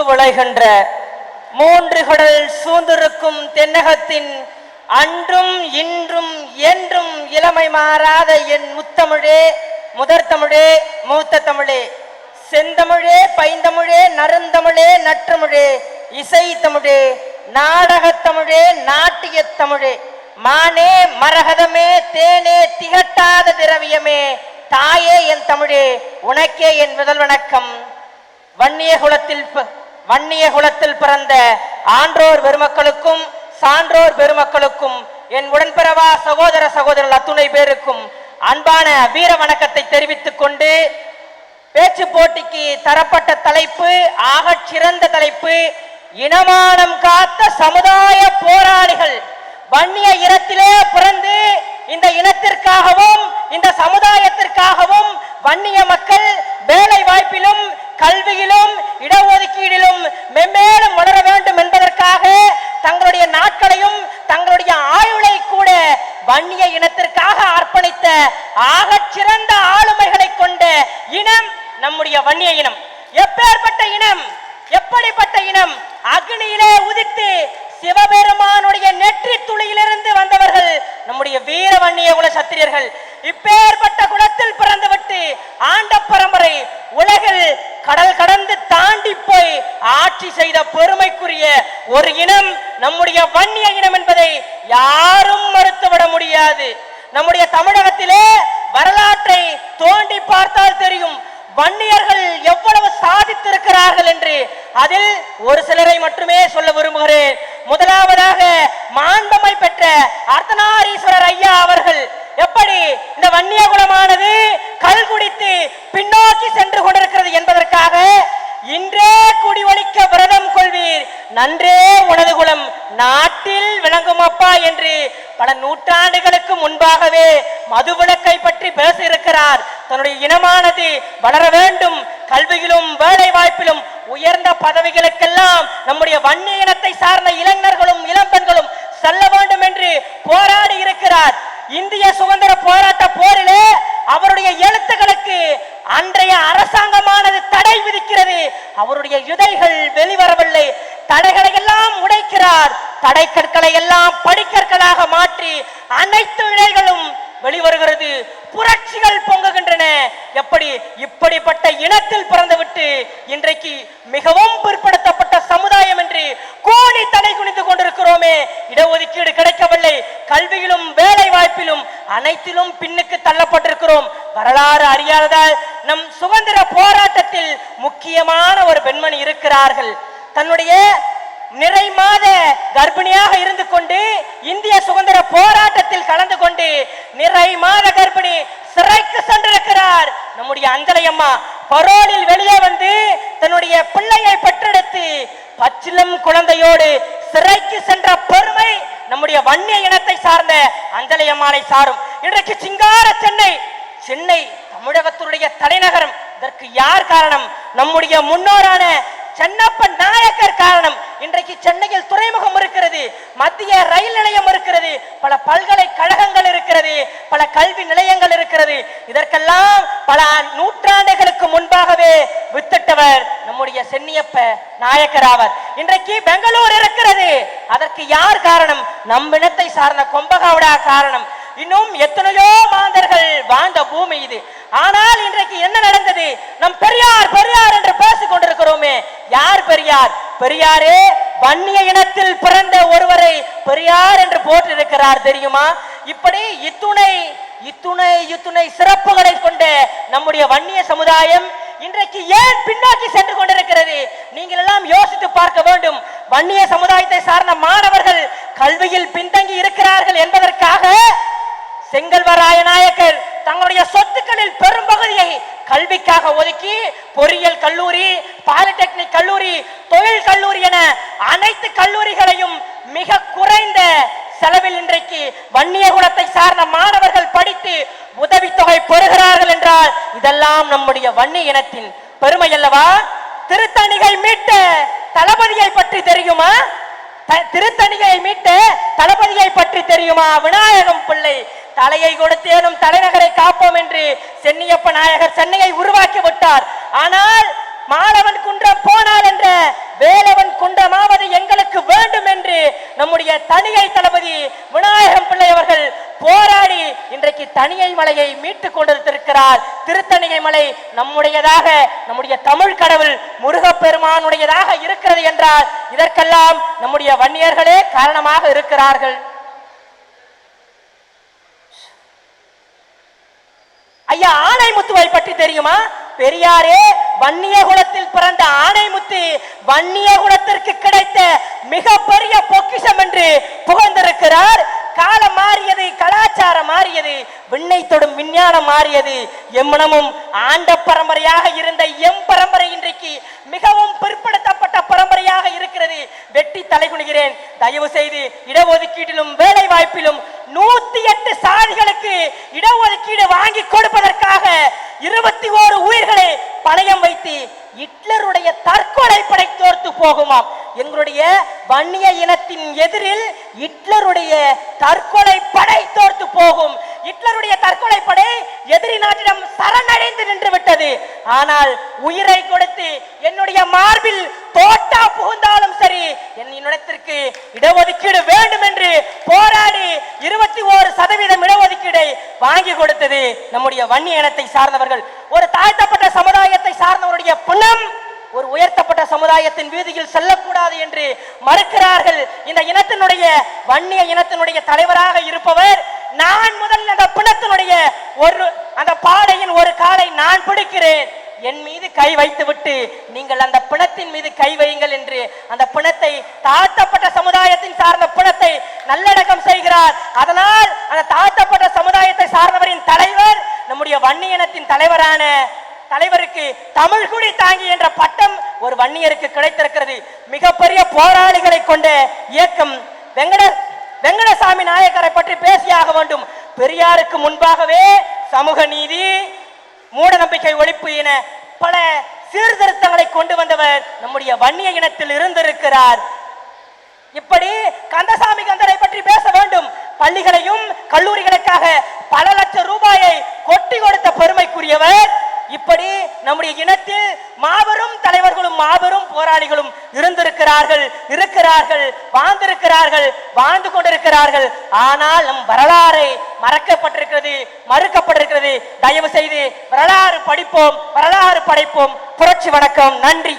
விளைகின்ற மூன்று கடல் சூழ்ந்திருக்கும் தென்னகத்தின் அன்றும் இன்றும் என்றும் இளமை மாறாத என் முத்தமிழே, முதற் தமிழே, மூத்த தமிழே, செந்தமிழே, பைந்தமிழே, நறுந்தமிழே, நற்றமிழே, இசை தமிழே, நாடகத்தமிழே, நாட்டிய தமிழே, மானே, மரகதமே, தேனே, திகட்டாத திரவியமே, தாயே என் தமிழே, உனக்கே என் முதல் வணக்கம். வன்னிய குலத்தில் பிறந்த ஆன்றோர் பெருமக்களுக்கும் சான்றோர் பெருமக்களுக்கும் என் உடன்பிறவா சகோதர சகோதரர்கள் அத்துணை பேருக்கும் அன்பான வீர வணக்கத்தை தெரிவித்துக் கொண்டு, பேச்சு போட்டிக்கு தரப்பட்ட தலைப்பு ஆகச் சிறந்த தலைப்பு, இனமானம் காத்த சமுதாய போராளிகள். வன்னிய இனத்திலே பிறந்து இந்த இனத்திற்காகவும் இந்த சமுதாயத்திற்காகவும் வன்னிய மக்கள் வேலை வாய்ப்பிலும் கல்வியிலும் இடஒதுக்கீடிலும் மென்மேலும் வளர வேண்டும் என்பதற்காக தங்களுடைய நாட்களையும் தங்களுடைய ஆயுளை கூட வன்னிய இனத்திற்காக அர்ப்பணித்த ஆகச் சிறந்த ஆளுமைகளை கொண்ட இனம் நம்முடைய வன்னிய இனம். எப்பேற்பட்ட இனம், எப்படிப்பட்ட இனம்? அக்னியிலே உதித்து சிவபெருமானுடைய நெற்றி துளியிலிருந்து வந்தவர்கள் நம்முடைய வீர வன்னிய குல சத்திரியர்கள். இப்பேற்பட்ட குலத்தில் பிறந்துவிட்டு ஆண்ட பரம்பரை உலகில் கடல் கடந்து தாண்டி போய் ஆட்சி செய்த பெருமைக்குரிய ஒரு இனம் நம்முடைய வன்னிய இனம் என்பதை யாரும் மறுத்துவிட முடியாது. நம்முடைய தமிழகத்திலே வரலாற்றை தோண்டி பார்த்தால் தெரியும் வன்னியர்கள் எவ்வளவு சாதித்திருக்கிறார்கள் என்று. அதில் ஒரு சிலரை மட்டுமே சொல்ல விரும்புகிறேன். முதலாவதாக மாண்பமை பெற்ற அர்த்தநாரீஸ்வரர் ஐயா அவர்கள் எப்படி இந்த வன்னிய குலமானது கல் குடித்து பின்னோக்கி சென்று கொண்டிருக்கிறது என்பதற்காக இன்றே குடிவழிக்க விரதம் கொள்வீர், நன்றே உனது குலம் நாட்டில் விளங்குமப்பா என்று பல நூற்றாண்டுகளுக்கு முன்பாகவே மதுவிலக்கை பற்றி பேசியிருக்கிறார். தன்னுடைய இனமானது வளர வேண்டும், கல்வியிலும் வேலை வாய்ப்பிலும் உயர்ந்த பதவிகளுக்கெல்லாம் நம்முடைய வன்னிய இனத்தை சார்ந்த இளைஞர்களும் இளம்பெண்களும் செல்ல வேண்டும் என்று போராடி இருக்கிறார். இந்திய சுதந்திர போராட்ட போரிலே அவருடைய எழுத்துக்களுக்கு அன்றைய அரசாங்கமானது தடை விதிக்கிறது. அவருடைய இதைகள் வெளிவரவில்லை. தடைகளை எல்லாம் உடைக்கிறார். தடை கற்களை எல்லாம் படிக்கற்களாக மாற்றி அனைத்து இழைகளும் வெளிவருகிறது. புரட்சிகள் பொங்குகின்றன. எப்படி இப்படிப்பட்ட இனத்தில் பிறந்துவிட்டு இன்றைக்கு மிகவும் பிற்படுத்தப்பட்ட சமுதாயம் என்று கோடி தடை குனிந்து கொண்டிருக்கிறோமே, இடஒதுக்கீடு கிடைக்கவில்லை, கல்வியிலும் வேலை வாய்ப்பிலும் அனைத்திலும் பின்னுக்கு தள்ளப்பட்டிருக்கிறோம். வரலாறு அறியாததால் நம் சுதந்திர போராட்டத்தில் முக்கியமான ஒரு பெண்மணி இருக்கிறார்கள். தன்னுடைய நிறை மாத கர்ப்பிணியாக இருந்து கொண்டு இந்திய சுதந்திர போராட்டத்தில் கலந்து கொண்டு நிறை மாத கர்ப்பிணி சிறைக்கு சென்றிருக்கிறார். நம்முடைய அஞ்சலை அம்மா பரோலில் வெளியே வந்து தன்னுடைய பிள்ளையை பெற்றெடுத்து பச்சிலம் குழந்தையோடு சிறைக்கு சென்ற பெருமை நம்முடைய வன்னிய இனத்தை சார்ந்த அஞ்சலை அம்மாளை சாரும். இன்றைக்கு சிங்கார சென்னை தமிழகத்துடைய தலைநகரம். இதற்கு யார் காரணம்? நம்முடைய முன்னோரான சென்னப்ப நாயக்கர் காரணம். இன்றைக்கு சென்னையில் துறைமுகம் இருக்கிறது, மத்திய ரயில் நிலையம் இருக்கிறது, பல பல்கலைக்கழகங்கள் இருக்கிறது, பல கல்வி நிலையங்கள் இருக்கிறது. இதற்கெல்லாம் பல நூற்றாண்டுகளுக்கு முன்பாகவே வித்திட்டவர் நம்முடைய சென்னியப்ப நாயக்கர் ஆவர். இன்றைக்கு பெங்களூர் இருக்கிறது. அதற்கு யார் காரணம்? நம் இனத்தை சார்ந்த கொம்பகாவடா காரணம். இன்னும் எத்தனையோ மாந்தர்கள் வாழ்ந்த பூமி இது. ஆனால் இன்றைக்கு என்ன நடந்தது? நம் பெரியார் பெரியார் என்று பேசிக் கொண்டிருக்கிறோமே, யார் பெரியார்? பெரியாரே வன்னிய இனத்தில் பிறந்த ஒருவரை பெரியார் என்று போட்டிருக்கிறார் தெரியுமா? இப்படி இத்துணை சிறப்புகளை கொண்ட நம்முடைய வன்னிய சமுதாயம் இன்றைக்கு ஏன் பின்னோக்கி சென்று கொண்டிருக்கிறது? நீங்கள் எல்லாம் யோசித்து பார்க்க வேண்டும். வன்னிய சமுதாயத்தை சார்ந்த மாணவர்கள் கல்வியில் பின்தங்கி இருக்கிறார்கள் என்பதற்காக செங்கல்வராய நாயக்கர் தங்களுடைய சொத்துக்களில் பெரும்பகுதியை கல்விக்காக ஒதுக்கி பொறியியல் கல்லூரி, பாலிடெக்னிக் கல்லூரி, தொழில் கல்லூரி என அனைத்து கல்லூரிகளையும் மிக குறைந்த செலவில் இன்றைக்கு வன்னிய குலத்தை சார்ந்த மாணவர்கள் படித்து உதவித்தொகை பெறுகிறார்கள் என்றால் இதெல்லாம் நம்முடைய வன்னிய இனத்தின் பெருமை அல்லவா? திருத்தணிகை மீட்ட தளபதியை பற்றி தெரியுமா? திருத்தணிகை மீட்ட தளபதியை பற்றி தெரியுமா? விநாயகம் பிள்ளை தலையை கொடுத்தேனும் தலைநகரை காப்போம் என்று சென்னியப்ப நாயகர் சென்னையை உருவாக்கி விட்டார். ஆனால் மாணவன் குன்றம் போனால் என்ற தணிகை மலையை மீட்டுக் கொண்டிருக்கிறார். திருத்தணிகை மலை நம்முடையதாக, நம்முடைய தமிழ் கடவுள் முருகப்பெருமானுடையதாக இருக்கிறது என்றால் இதற்கெல்லாம் நம்முடைய வன்னியர்களே காரணமாக இருக்கிறார்கள். ஐயா, ஆனைமுத்துவை பற்றி தெரியுமா? பெரியாரே வன்னிய குலத்தில் பிறந்த ஆனைமுத்து வன்னிய குலத்திற்கு கிடைத்த மிகப்பெரிய பொக்கிஷம் என்று புகழ்ந்திருக்கிறார். காலம் மாறியது, கலாச்சாரம் மாறியது, விண்ணை தொடும் விஞ்ஞானம் மாறியது. எம்மனமும் ஆண்ட பரம்பரையாக இருந்த எம் பரம்பரை இன்றைக்கு மிகவும் பிற்படுத்தப்பட்ட பரம்பரையாக இருக்கிறது. வெட்டி தலைகுனிகிறேன். தயவு செய்து இடஒதுக்கீட்டிலும் வேலை வாய்ப்பிலும் 108 சாதிகளுக்கு இடஒதுக்கீடு வாங்கி கொடுப்பதற்காக 21 உயிர்களை பணயம் வைத்து ஹிட்லருடைய தற்கொலை படை தோர்த்து போகுமாம். எங்களுடைய வன்னிய இனத்தின் எதிரில் ஹிட்லருடைய தற்கொலை படை தோர்த்து போகும். ஹிட்லருடைய தற்கொலை படை எதிரி நாட்டிடம் சரணடைந்து நின்று விட்டது. ஆனால் உயிரை கொடுத்து என்னுடைய மார்பில் தோட்டா புகுந்தாலும் சரி என் இனத்திற்கு இடஒதுக்கீடு வேண்டும் என்று போராடி 21% இடஒதுக்கீடை வாங்கி கொடுத்தது நம்முடைய வன்னிய இனத்தை சார்ந்தவர்கள். ஒரு தாழ்த்தப்பட்ட சமுதாயத்தை சார்ந்தவருடைய பிணம் ஒரு உயர்த்தப்பட்ட சமுதாயத்தின் வீதியில் செல்லக்கூடாது என்று மறுக்கிறார்கள். இந்த இனத்தினுடைய வன்னிய இனத்தினுடைய தலைவராக இருப்பவர், நான் முதல் அந்த பிணத்தினுடைய அந்த பாடையின் ஒரு காலை நான் பிடிக்கிறேன், என் மீது கை வைத்து விட்டு நீங்கள் அந்த பிணத்தின் மீது கை வையுங்கள் என்று அந்த பிணத்தை, தாழ்த்தப்பட்ட சமுதாயத்தின் சார்ந்த பிணத்தை நல்லடக்கம் செய்கிறார். அதனால் அந்த தாழ்த்தப்பட்ட சமுதாயத்தை சார்ந்தவரின் தலைவர் நம்முடைய வன்னிய இனத்தின் தலைவரான தலைவருக்கு தமிழ்குடி தாங்கி என்ற பட்டம் ஒரு வன்னியருக்கு கிடைத்திருக்கிறது. மிகப்பெரிய போராளிகளை கொண்ட இயக்கம். வெங்கடசாமி நாயக்கரை பற்றி பேசியாக வேண்டும். பெரியாருக்கு முன்பாகவே சமூக நீதி, மூட நம்பிக்கை ஒழிப்பு என பல சீர்திருத்தங்களை கொண்டு வந்தவர் நம்முடைய வன்னிய இனத்தில் இருந்திருக்கிறார். இப்படி கந்தசாமி கந்தரை பற்றி பேச வேண்டும். பள்ளிகளையும் கல்லூரிகளுக்காக பல லட்சம் ரூபாயை கொட்டி கொடுத்த பெருமைக்குரியவர். இப்படி நம்முடைய இனத்தில் மாபெரும் தலைவர்களும் மாபெரும் போராளிகளும் இருக்கிறார்கள், வாழ்ந்திருக்கிறார்கள், வாழ்ந்து கொண்டிருக்கிறார்கள். ஆனால் நம் வரலாறை மறக்கப்பட்டிருக்கிறது, மறுக்கப்பட்டிருக்கிறது. தயவு செய்து வரலாறு படிப்போம், வரலாறு படைப்போம். புரட்சி வணக்கம். நன்றி.